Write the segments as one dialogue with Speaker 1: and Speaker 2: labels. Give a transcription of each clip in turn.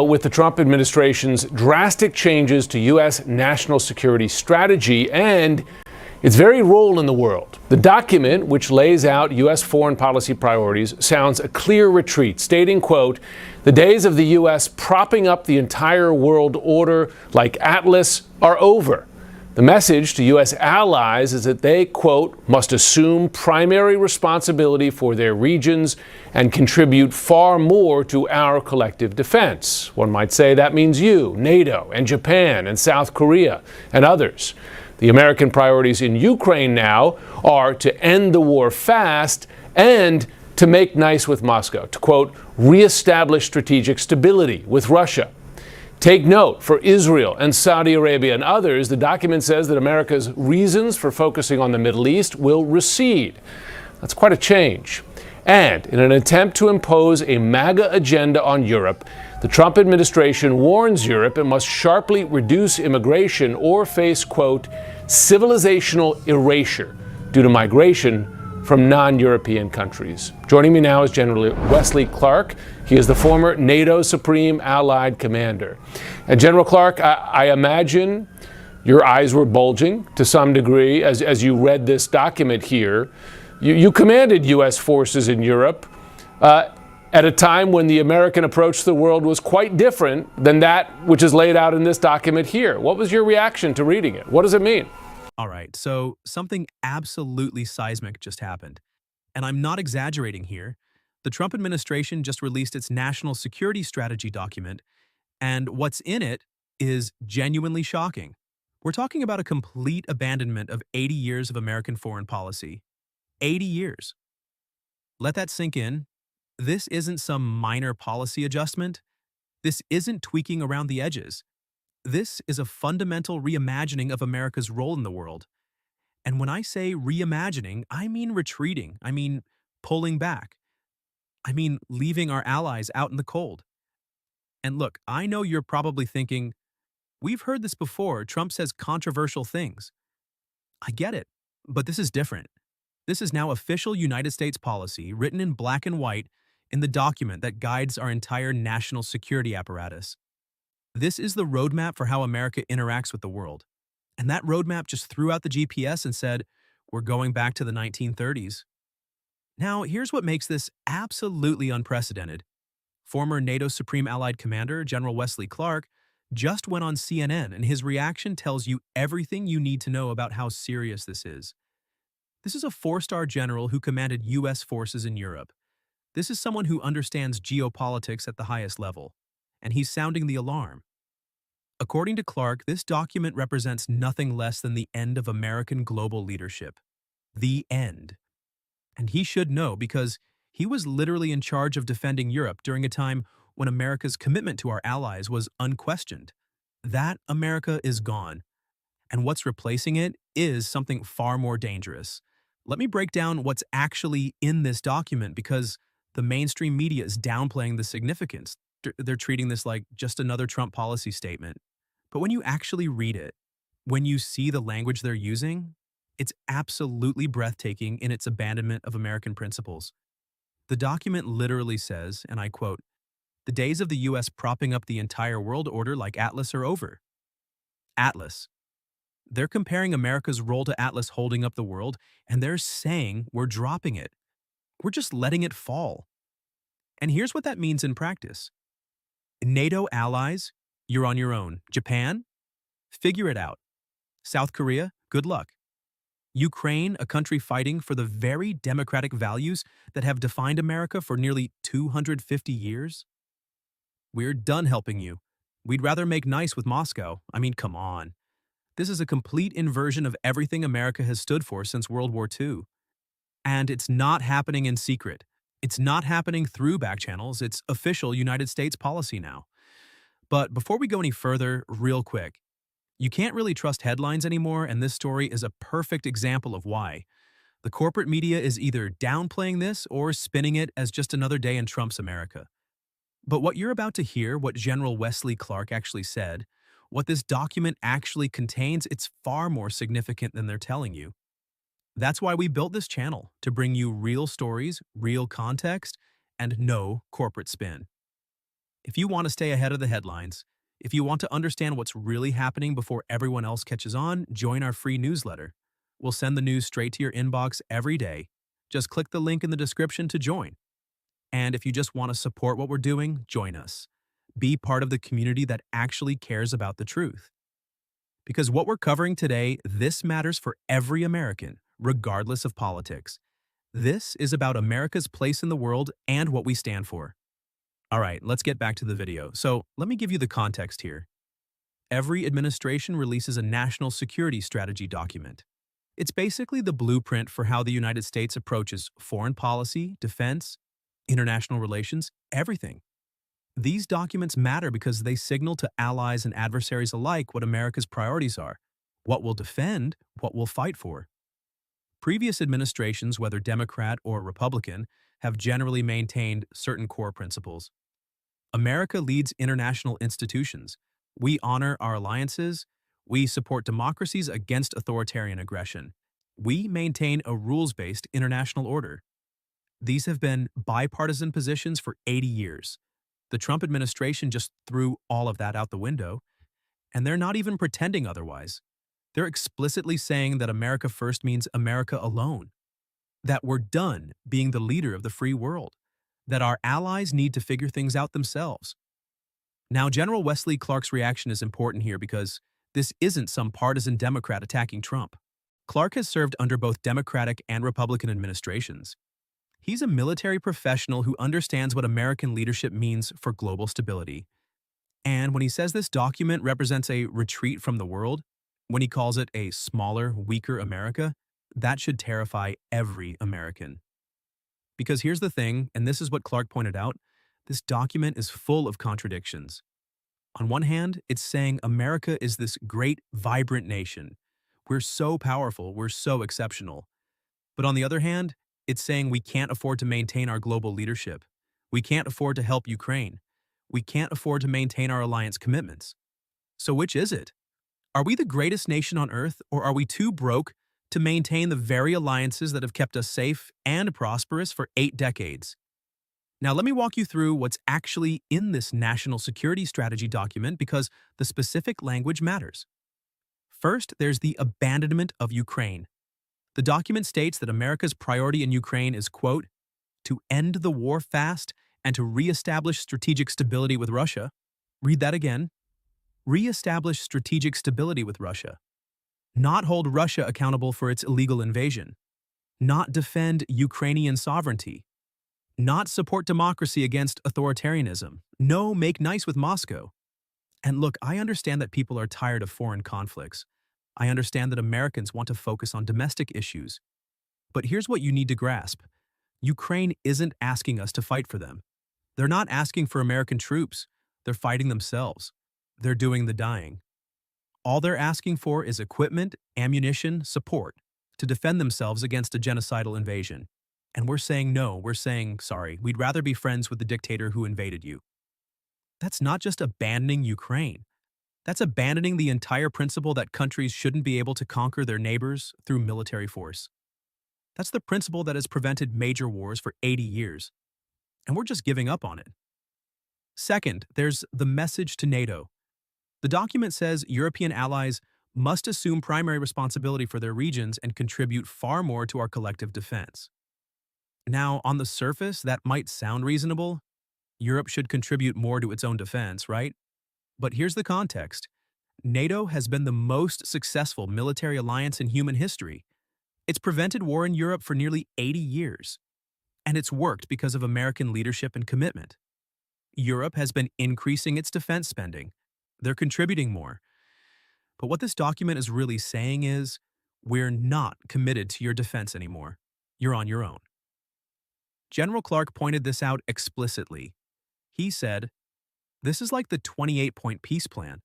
Speaker 1: with the Trump administration's drastic changes to U.S. national security strategy and its very role in the world. The document, which lays out U.S. foreign policy priorities, sounds a clear retreat, stating, quote, "The days of the U.S. propping up the entire world order like Atlas are over." The message to U.S. allies is that they, quote, "must assume primary responsibility for their regions and contribute far more to our collective defense." One might say that means you, NATO, and Japan, and South Korea, and others. The American priorities in Ukraine now are to end the war fast and to make nice with Moscow, to, quote, "reestablish strategic stability with Russia." Take note, for Israel and Saudi Arabia and others, the document says that America's reasons for focusing on the Middle East will recede. That's quite a change. And in an attempt to impose a MAGA agenda on Europe, the Trump administration warns Europe it must sharply reduce immigration or face, quote, "civilizational erasure" due to migration from non-European countries. Joining me now is General Wesley Clark. He is the former NATO Supreme Allied Commander. And General Clark, I imagine your eyes were bulging to some degree as you read this document here. You commanded U.S. forces in Europe at a time when the American approach to the world was quite different than that which is laid out in this document here. What was your reaction to reading it? What does it mean?
Speaker 2: All right, so something absolutely seismic just happened. And I'm not exaggerating here. The Trump administration just released its national security strategy document, and what's in it is genuinely shocking. We're talking about a complete abandonment of 80 years of American foreign policy. 80 years. Let that sink in. This isn't some minor policy adjustment. This isn't tweaking around the edges. This is a fundamental reimagining of America's role in the world. And when I say reimagining, I mean retreating. I mean pulling back. I mean leaving our allies out in the cold. And look, I know you're probably thinking, we've heard this before. Trump says controversial things. I get it, but this is different. This is now official United States policy written in black and white in the document that guides our entire national security apparatus. This is the roadmap for how America interacts with the world. And that roadmap just threw out the GPS and said, we're going back to the 1930s. Now, here's what makes this absolutely unprecedented. Former NATO Supreme Allied Commander General Wesley Clark just went on CNN, and his reaction tells you everything you need to know about how serious this is. This is a four-star general who commanded U.S. forces in Europe. This is someone who understands geopolitics at the highest level, and he's sounding the alarm. According to Clark, this document represents nothing less than the end of American global leadership. The end. And he should know because he was literally in charge of defending Europe during a time when America's commitment to our allies was unquestioned. That America is gone. And what's replacing it is something far more dangerous. Let me break down what's actually in this document because the mainstream media is downplaying the significance. They're treating this like just another Trump policy statement. But when you actually read it, when you see the language they're using, it's absolutely breathtaking in its abandonment of American principles. The document literally says, and I quote, "The days of the U.S. propping up the entire world order like Atlas are over." Atlas. They're comparing America's role to Atlas holding up the world, and they're saying we're dropping it. We're just letting it fall. And here's what that means in practice. NATO allies, you're on your own. Japan, figure it out. South Korea, good luck. Ukraine, a country fighting for the very democratic values that have defined America for nearly 250 years? We're done helping you. We'd rather make nice with Moscow. I mean, come on. This is a complete inversion of everything America has stood for since World War II. And it's not happening in secret. It's not happening through back channels. It's official United States policy now. But before we go any further, real quick, you can't really trust headlines anymore, and this story is a perfect example of why. The corporate media is either downplaying this or spinning it as just another day in Trump's America. But what you're about to hear, what General Wesley Clark actually said, what this document actually contains, it's far more significant than they're telling you. That's why we built this channel, to bring you real stories, real context, and no corporate spin. If you want to stay ahead of the headlines, if you want to understand what's really happening before everyone else catches on, join our free newsletter. We'll send the news straight to your inbox every day. Just click the link in the description to join. And if you just want to support what we're doing, join us. Be part of the community that actually cares about the truth. Because what we're covering today, this matters for every American, regardless of politics. This is about America's place in the world and what we stand for. All right, let's get back to the video. So let me give you the context here. Every administration releases a national security strategy document. It's basically the blueprint for how the United States approaches foreign policy, defense, international relations, everything. These documents matter because they signal to allies and adversaries alike what America's priorities are, what we'll defend, what we'll fight for. Previous administrations, whether Democrat or Republican, have generally maintained certain core principles. America leads international institutions. We honor our alliances. We support democracies against authoritarian aggression. We maintain a rules-based international order. These have been bipartisan positions for 80 years. The Trump administration just threw all of that out the window, and they're not even pretending otherwise. They're explicitly saying that America first means America alone, that we're done being the leader of the free world, that our allies need to figure things out themselves. Now, General Wesley Clark's reaction is important here because this isn't some partisan Democrat attacking Trump. Clark has served under both Democratic and Republican administrations. He's a military professional who understands what American leadership means for global stability. And when he says this document represents a retreat from the world, when he calls it a smaller, weaker America, that should terrify every American. Because here's the thing, and this is what Clark pointed out, this document is full of contradictions. On one hand, it's saying America is this great, vibrant nation. We're so powerful, we're so exceptional. But on the other hand, it's saying we can't afford to maintain our global leadership. We can't afford to help Ukraine. We can't afford to maintain our alliance commitments. So which is it? Are we the greatest nation on earth, or are we too broke to maintain the very alliances that have kept us safe and prosperous for 8 decades? Now let me walk you through what's actually in this national security strategy document because the specific language matters. First, there's the abandonment of Ukraine. The document states that America's priority in Ukraine is, quote, to end the war fast and to reestablish strategic stability with Russia. Read that again. Reestablish strategic stability with Russia. Not hold Russia accountable for its illegal invasion. Not defend Ukrainian sovereignty. Not support democracy against authoritarianism. No, make nice with Moscow. And look, I understand that people are tired of foreign conflicts. I understand that Americans want to focus on domestic issues. But here's what you need to grasp. Ukraine isn't asking us to fight for them. They're not asking for American troops. They're fighting themselves. They're doing the dying. All they're asking for is equipment, ammunition, support to defend themselves against a genocidal invasion. And we're saying no, we're saying sorry. We'd rather be friends with the dictator who invaded you. That's not just abandoning Ukraine. That's abandoning the entire principle that countries shouldn't be able to conquer their neighbors through military force. That's the principle that has prevented major wars for 80 years. And we're just giving up on it. Second, there's the message to NATO. The document says European allies must assume primary responsibility for their regions and contribute far more to our collective defense. Now, on the surface, that might sound reasonable. Europe should contribute more to its own defense, right? But here's the context. NATO has been the most successful military alliance in human history. It's prevented war in Europe for nearly 80 years. And it's worked because of American leadership and commitment. Europe has been increasing its defense spending. They're contributing more. But what this document is really saying is, we're not committed to your defense anymore. You're on your own. General Clark pointed this out explicitly. He said, this is like the 28-point peace plan,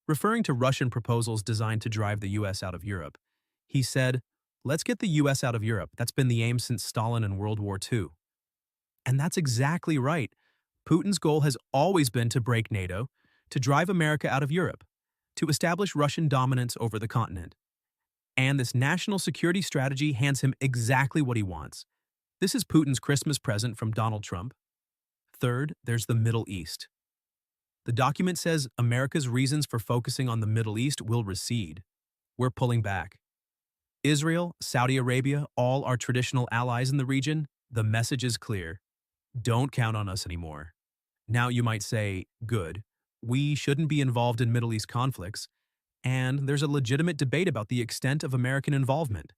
Speaker 2: referring to Russian proposals designed to drive the U.S. out of Europe. He said, let's get the U.S. out of Europe. That's been the aim since Stalin and World War II. And that's exactly right. Putin's goal has always been to break NATO, to drive America out of Europe, to establish Russian dominance over the continent. And this national security strategy hands him exactly what he wants. This is Putin's Christmas present from Donald Trump. Third, there's the Middle East. The document says America's reasons for focusing on the Middle East will recede. We're pulling back. Israel, Saudi Arabia, all our traditional allies in the region, the message is clear. Don't count on us anymore. Now you might say, good, we shouldn't be involved in Middle East conflicts, and there's a legitimate debate about the extent of American involvement.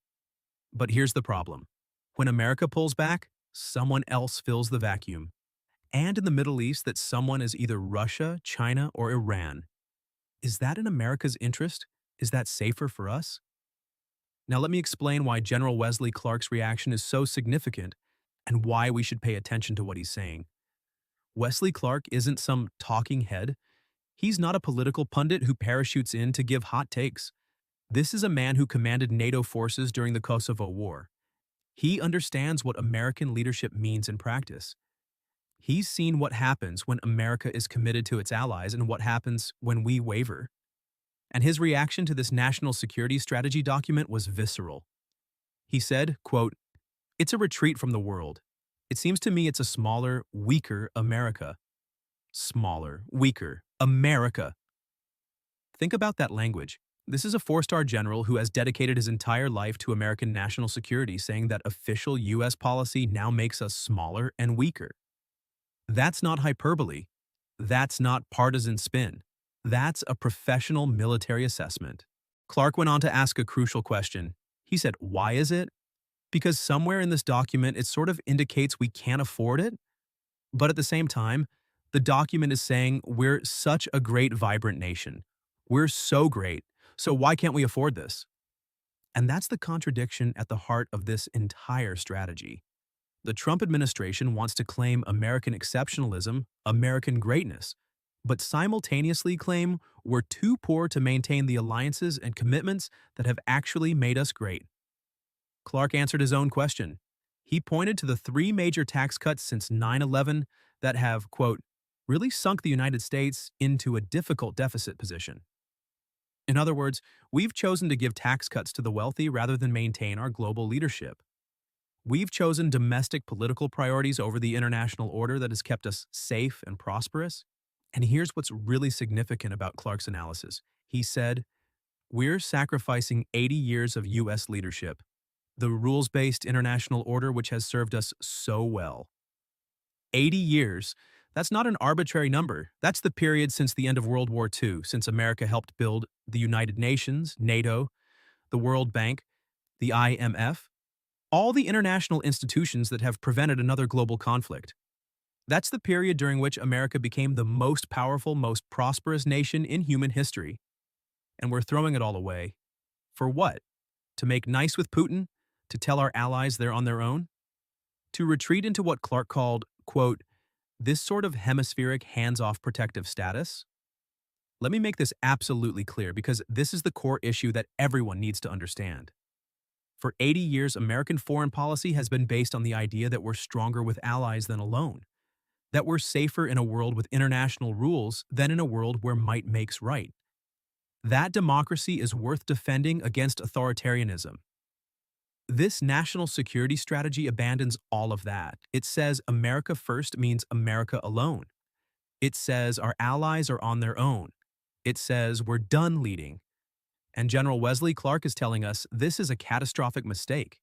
Speaker 2: But here's the problem. When America pulls back, someone else fills the vacuum. And in the Middle East, that someone is either Russia, China, or Iran. Is that in America's interest? Is that safer for us? Now let me explain why General Wesley Clark's reaction is so significant and why we should pay attention to what he's saying. Wesley Clark isn't some talking head. He's not a political pundit who parachutes in to give hot takes. This is a man who commanded NATO forces during the Kosovo War. He understands what American leadership means in practice. He's seen what happens when America is committed to its allies and what happens when we waver. And his reaction to this national security strategy document was visceral. He said, quote, "It's a retreat from the world. It seems to me it's a smaller, weaker America." Smaller, weaker America. Think about that language. This is a four-star general who has dedicated his entire life to American national security, saying that official U.S. policy now makes us smaller and weaker. That's not hyperbole. That's not partisan spin. That's a professional military assessment. Clark went on to ask a crucial question. He said, why is it? Because somewhere in this document, it sort of indicates we can't afford it. But at the same time, the document is saying we're such a great, vibrant nation. We're so great. So why can't we afford this? And that's the contradiction at the heart of this entire strategy. The Trump administration wants to claim American exceptionalism, American greatness, but simultaneously claim we're too poor to maintain the alliances and commitments that have actually made us great. Clark answered his own question. He pointed to the three major tax cuts since 9/11 that have, quote, really sunk the United States into a difficult deficit position. In other words, we've chosen to give tax cuts to the wealthy rather than maintain our global leadership. We've chosen domestic political priorities over the international order that has kept us safe and prosperous. And here's what's really significant about Clark's analysis. He said, we're sacrificing 80 years of U.S. leadership, the rules-based international order which has served us so well. 80 years, that's not an arbitrary number. That's the period since the end of World War II, since America helped build the United Nations, NATO, the World Bank, the IMF, all the international institutions that have prevented another global conflict. That's the period during which America became the most powerful, most prosperous nation in human history. And we're throwing it all away. For what? To make nice with Putin? To tell our allies they're on their own? To retreat into what Clark called, quote, this sort of hemispheric hands-off protective status? Let me make this absolutely clear because this is the core issue that everyone needs to understand. For 80 years, American foreign policy has been based on the idea that we're stronger with allies than alone, that we're safer in a world with international rules than in a world where might makes right. That democracy is worth defending against authoritarianism. This national security strategy abandons all of that. It says America first means America alone. It says our allies are on their own. It says we're done leading. And General Wesley Clark is telling us this is a catastrophic mistake.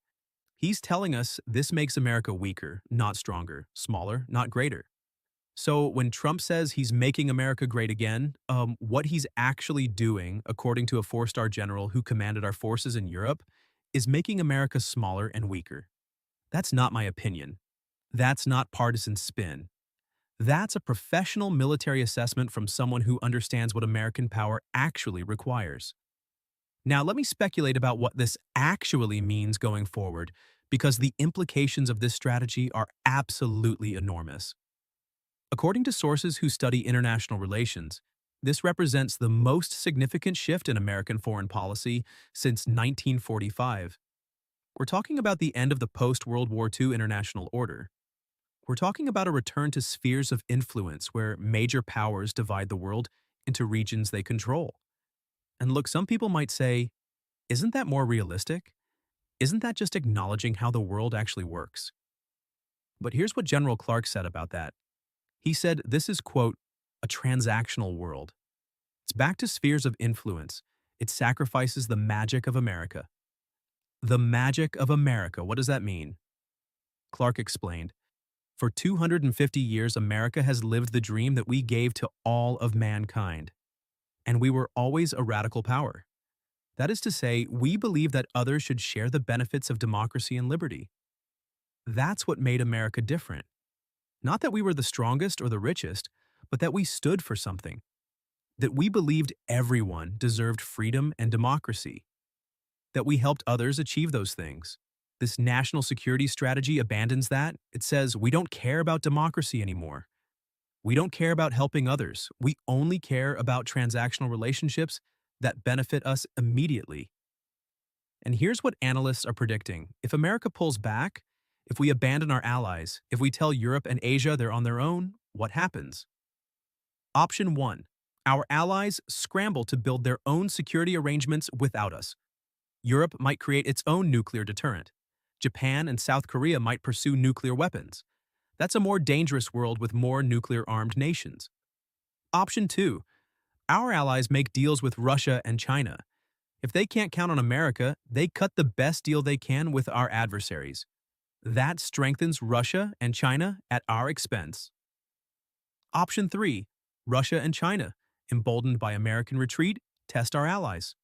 Speaker 2: He's telling us this makes America weaker, not stronger, smaller, not greater. So when Trump says he's making America great again, what he's actually doing, according to a four-star general who commanded our forces in Europe, is making America smaller and weaker. That's not my opinion. That's not partisan spin. That's a professional military assessment from someone who understands what American power actually requires. Now, let me speculate about what this actually means going forward, because the implications of this strategy are absolutely enormous. According to sources who study international relations, this represents the most significant shift in American foreign policy since 1945. We're talking about the end of the post-World War II international order. We're talking about a return to spheres of influence where major powers divide the world into regions they control. And look, some people might say, isn't that more realistic? Isn't that just acknowledging how the world actually works? But here's what General Clark said about that. He said this is, quote, a transactional world. It's back to spheres of influence. It sacrifices the magic of America. The magic of America, what does that mean? Clark explained, for 250 years, America has lived the dream that we gave to all of mankind. And we were always a radical power. That is to say, we believe that others should share the benefits of democracy and liberty. That's what made America different. Not that we were the strongest or the richest, but that we stood for something. That we believed everyone deserved freedom and democracy. That we helped others achieve those things. This national security strategy abandons that. It says we don't care about democracy anymore. We don't care about helping others. We only care about transactional relationships that benefit us immediately. And here's what analysts are predicting. If America pulls back, if we abandon our allies, if we tell Europe and Asia they're on their own, what happens? Option 1. Our allies scramble to build their own security arrangements without us. Europe might create its own nuclear deterrent. Japan and South Korea might pursue nuclear weapons. That's a more dangerous world with more nuclear-armed nations. Option 2. Our allies make deals with Russia and China. If they can't count on America, they cut the best deal they can with our adversaries. That strengthens Russia and China at our expense. Option 3. Russia and China, emboldened by American retreat, test our allies.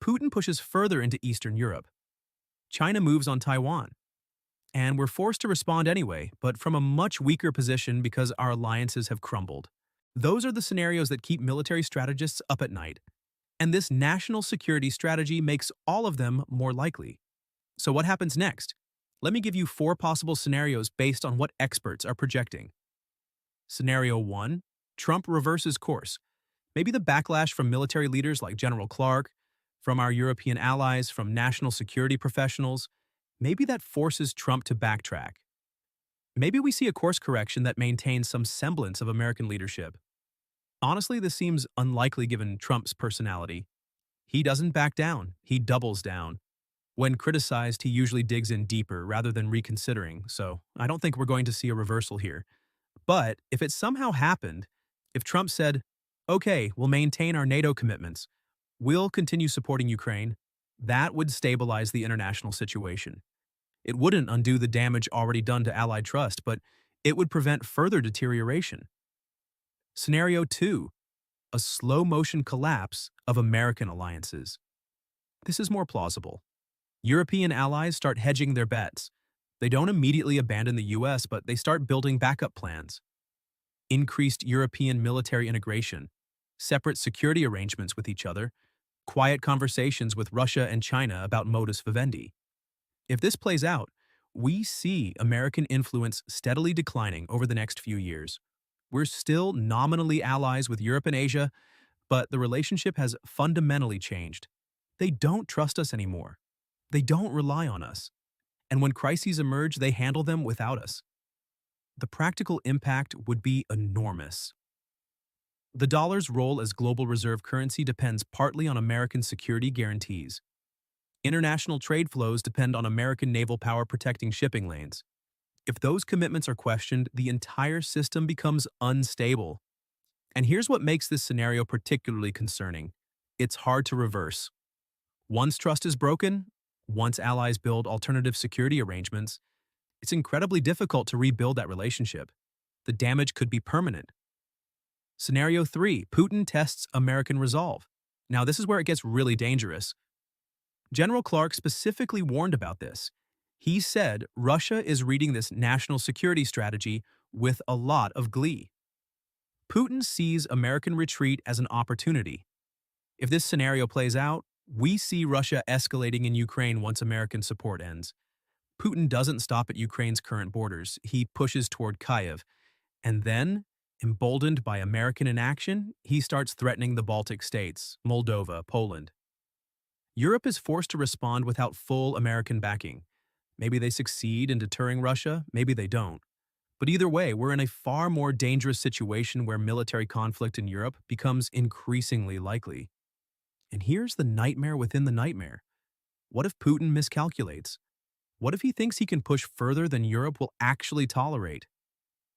Speaker 2: Putin pushes further into Eastern Europe. China moves on Taiwan. And we're forced to respond anyway, but from a much weaker position because our alliances have crumbled. Those are the scenarios that keep military strategists up at night. And this national security strategy makes all of them more likely. So what happens next? Let me give you 4 possible scenarios based on what experts are projecting. Scenario 1. Trump reverses course. Maybe the backlash from military leaders like General Clark, from our European allies, from national security professionals, maybe that forces Trump to backtrack. Maybe we see a course correction that maintains some semblance of American leadership. Honestly, this seems unlikely given Trump's personality. He doesn't back down, he doubles down. When criticized, he usually digs in deeper rather than reconsidering, so I don't think we're going to see a reversal here. But if it somehow happened, if Trump said, okay, we'll maintain our NATO commitments, we'll continue supporting Ukraine, that would stabilize the international situation. It wouldn't undo the damage already done to Allied trust, but it would prevent further deterioration. Scenario 2. A slow-motion collapse of American alliances. This is more plausible. European allies start hedging their bets. They don't immediately abandon the US, but they start building backup plans. Increased European military integration, separate security arrangements with each other, quiet conversations with Russia and China about modus vivendi. If this plays out, we see American influence steadily declining over the next few years. We're still nominally allies with Europe and Asia, but the relationship has fundamentally changed. They don't trust us anymore. They don't rely on us. And when crises emerge, they handle them without us. The practical impact would be enormous. The dollar's role as global reserve currency depends partly on American security guarantees. International trade flows depend on American naval power protecting shipping lanes. If those commitments are questioned, the entire system becomes unstable. And here's what makes this scenario particularly concerning. It's hard to reverse. Once trust is broken, once allies build alternative security arrangements, it's incredibly difficult to rebuild that relationship. The damage could be permanent. Scenario 3. Putin tests American resolve. Now, this is where it gets really dangerous. General Clark specifically warned about this. He said Russia is reading this national security strategy with a lot of glee. Putin sees American retreat as an opportunity. If this scenario plays out, we see Russia escalating in Ukraine once American support ends. Putin doesn't stop at Ukraine's current borders. He pushes toward Kyiv. And then, emboldened by American inaction, he starts threatening the Baltic states, Moldova, Poland. Europe is forced to respond without full American backing. Maybe they succeed in deterring Russia, maybe they don't. But either way, we're in a far more dangerous situation where military conflict in Europe becomes increasingly likely. And here's the nightmare within the nightmare. What if Putin miscalculates? What if he thinks he can push further than Europe will actually tolerate?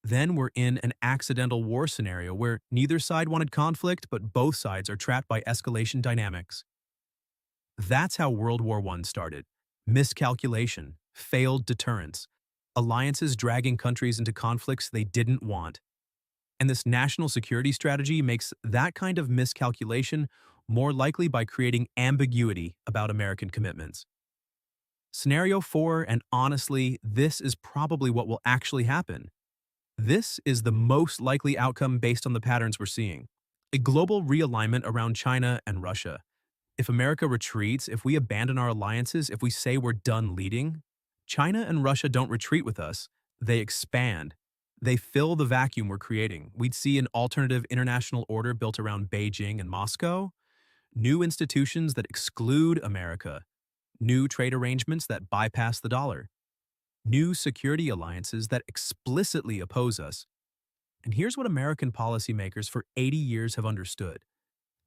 Speaker 2: then we're in an accidental war scenario where neither side wanted conflict, but both sides are trapped by escalation dynamics. That's how World War I started. Miscalculation, failed deterrence, alliances dragging countries into conflicts they didn't want. And this national security strategy makes that kind of miscalculation more likely by creating ambiguity about American commitments. Scenario 4, and honestly, this is probably what will actually happen. This is the most likely outcome based on the patterns we're seeing. A global realignment around China and Russia. If America retreats, if we abandon our alliances, if we say we're done leading, China and Russia don't retreat with us, they expand. They fill the vacuum we're creating. We'd see an alternative international order built around Beijing and Moscow, new institutions that exclude America, new trade arrangements that bypass the dollar, new security alliances that explicitly oppose us. And here's what American policymakers for 80 years have understood.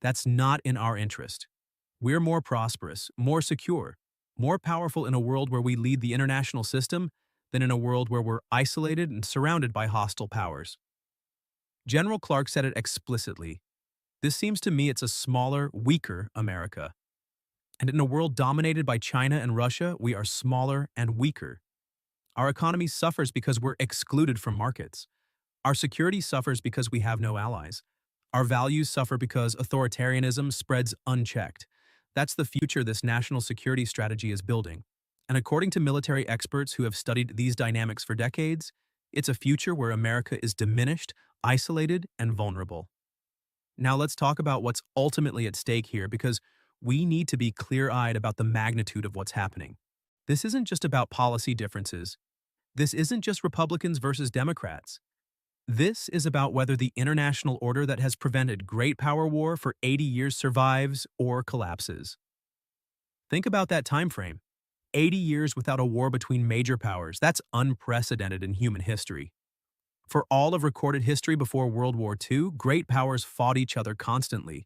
Speaker 2: That's not in our interest. We're more prosperous, more secure, more powerful in a world where we lead the international system than in a world where we're isolated and surrounded by hostile powers. General Clark said it explicitly. This seems to me it's a smaller, weaker America. And in a world dominated by China and Russia, we are smaller and weaker. Our economy suffers because we're excluded from markets. Our security suffers because we have no allies. Our values suffer because authoritarianism spreads unchecked. That's the future this national security strategy is building. And according to military experts who have studied these dynamics for decades, it's a future where America is diminished, isolated, and vulnerable. Now let's talk about what's ultimately at stake here, because we need to be clear-eyed about the magnitude of what's happening. This isn't just about policy differences. This isn't just Republicans versus Democrats. This is about whether the international order that has prevented great power war for 80 years survives or collapses. Think about that time frame. 80 years without a war between major powers. That's unprecedented in human history. For all of recorded history before World War II, great powers fought each other constantly.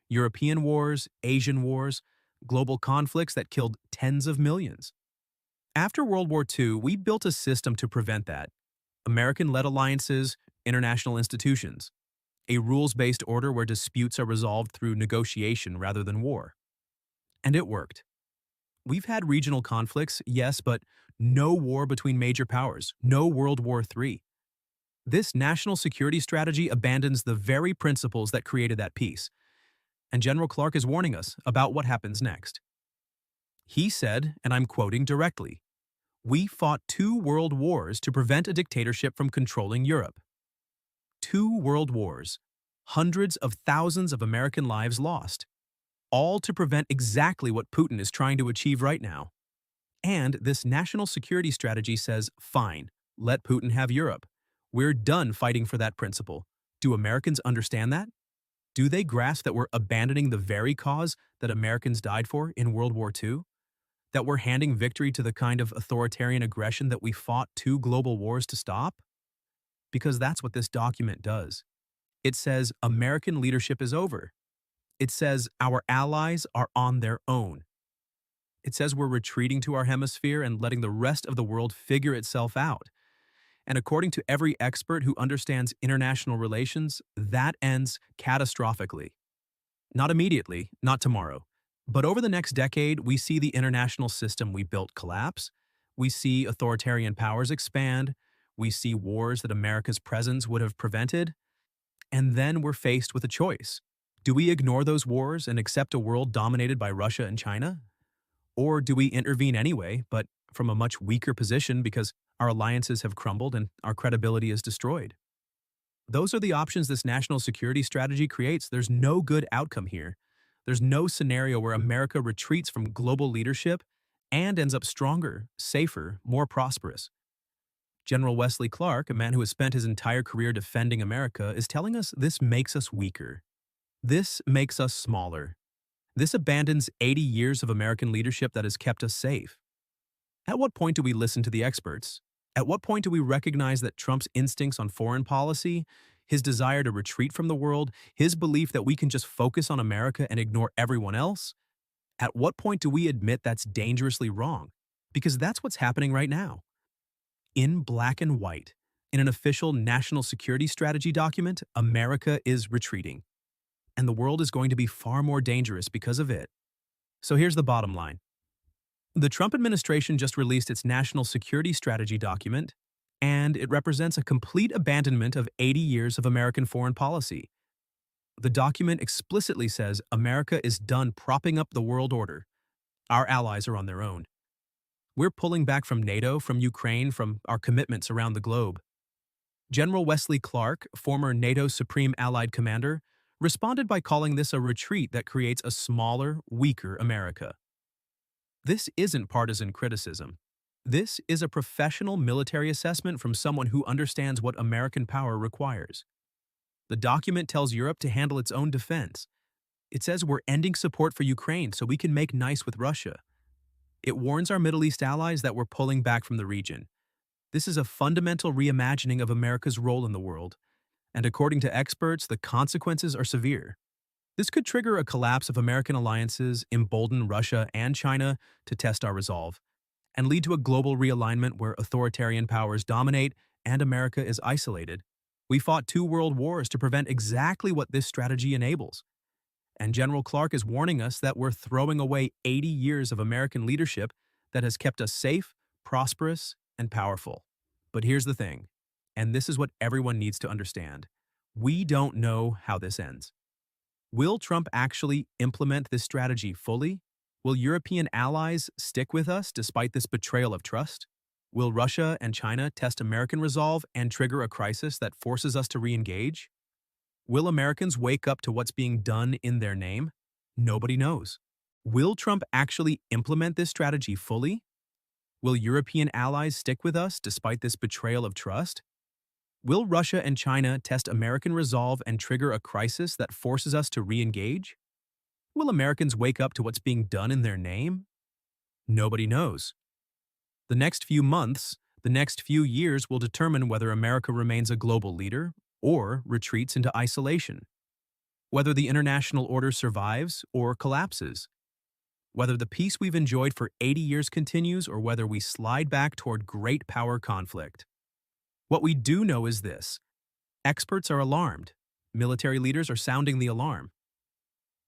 Speaker 2: European wars, Asian wars, global conflicts that killed tens of millions. After World War II, we built a system to prevent that. American-led alliances, international institutions. A rules-based order where disputes are resolved through negotiation rather than war. And it worked. We've had regional conflicts, yes, but no war between major powers, no World War III. This national security strategy abandons the very principles that created that peace. And General Clark is warning us about what happens next. He said, and I'm quoting directly, "We fought 2 world wars to prevent a dictatorship from controlling Europe." 2 world wars, hundreds of thousands of American lives lost, all to prevent exactly what Putin is trying to achieve right now. And this national security strategy says, fine, let Putin have Europe. We're done fighting for that principle. Do Americans understand that? Do they grasp that we're abandoning the very cause that Americans died for in World War II? That we're handing victory to the kind of authoritarian aggression that we fought 2 global wars to stop? Because that's what this document does. It says American leadership is over. It says our allies are on their own. It says we're retreating to our hemisphere and letting the rest of the world figure itself out. And according to every expert who understands international relations, that ends catastrophically. Not immediately, not tomorrow. But over the next decade, we see the international system we built collapse. We see authoritarian powers expand. We see wars that America's presence would have prevented. And then we're faced with a choice. Do we ignore those wars and accept a world dominated by Russia and China? Or do we intervene anyway, but from a much weaker position because our alliances have crumbled and our credibility is destroyed? Those are the options this national security strategy creates. There's no good outcome here. There's no scenario where America retreats from global leadership and ends up stronger, safer, more prosperous. General Wesley Clark, a man who has spent his entire career defending America, is telling us this makes us weaker. This makes us smaller. This abandons 80 years of American leadership that has kept us safe. At what point do we listen to the experts? At what point do we recognize that Trump's instincts on foreign policy, his desire to retreat from the world, his belief that we can just focus on America and ignore everyone else? At what point do we admit that's dangerously wrong? Because that's what's happening right now. In black and white, In an official national security strategy document, America is retreating. And the world is going to be far more dangerous because of it. So here's the bottom line. The Trump administration just released its national security strategy document, and it represents a complete abandonment of 80 years of American foreign policy. The document explicitly says America is done propping up the world order. Our allies are on their own. We're pulling back from NATO, from Ukraine, from our commitments around the globe. General Wesley Clark, former NATO Supreme Allied Commander, responded by calling this a retreat that creates a smaller, weaker America. This isn't partisan criticism. This is a professional military assessment from someone who understands what American power requires. The document tells Europe to handle its own defense. It says we're ending support for Ukraine so we can make nice with Russia. It warns our Middle East allies that we're pulling back from the region. This is a fundamental reimagining of America's role in the world, and according to experts, the consequences are severe. This could trigger a collapse of American alliances, embolden Russia and China to test our resolve, and lead to a global realignment where authoritarian powers dominate and America is isolated. We fought 2 world wars to prevent exactly what this strategy enables. And General Clark is warning us that we're throwing away 80 years of American leadership that has kept us safe, prosperous, and powerful. But here's the thing, and this is what everyone needs to understand. We don't know how this ends. Will Trump actually implement this strategy fully? Will European allies stick with us despite this betrayal of trust? Will Russia and China test American resolve and trigger a crisis that forces us to re-engage? Will Americans wake up to what's being done in their name? Nobody knows. Will Trump actually implement this strategy fully? Will European allies stick with us despite this betrayal of trust? Will Russia and China test American resolve and trigger a crisis that forces us to re-engage? Will Americans wake up to what's being done in their name? Nobody knows. The next few months, the next few years will determine whether America remains a global leader or retreats into isolation, whether the international order survives or collapses, whether the peace we've enjoyed for 80 years continues or whether we slide back toward great power conflict. What we do know is this: experts are alarmed. Military leaders are sounding the alarm.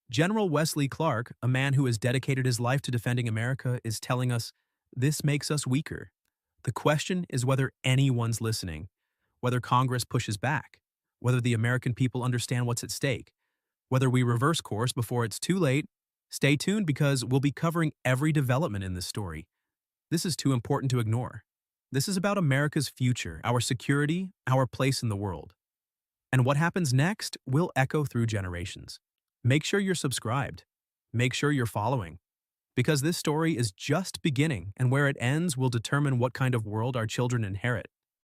Speaker 2: General Wesley Clark, a man who has dedicated his life to defending America, is telling us this makes us weaker. The question is whether anyone's listening, whether Congress pushes back, whether the American people understand what's at stake, whether we reverse course before it's too late. Stay tuned because we'll be covering every development in this story. This is too important to ignore. This is about America's future, our security, our place in the world. And what happens next will echo through generations. Make sure you're subscribed. Make sure you're following. Because this story is just beginning, and where it ends will determine what kind of world our children inherit.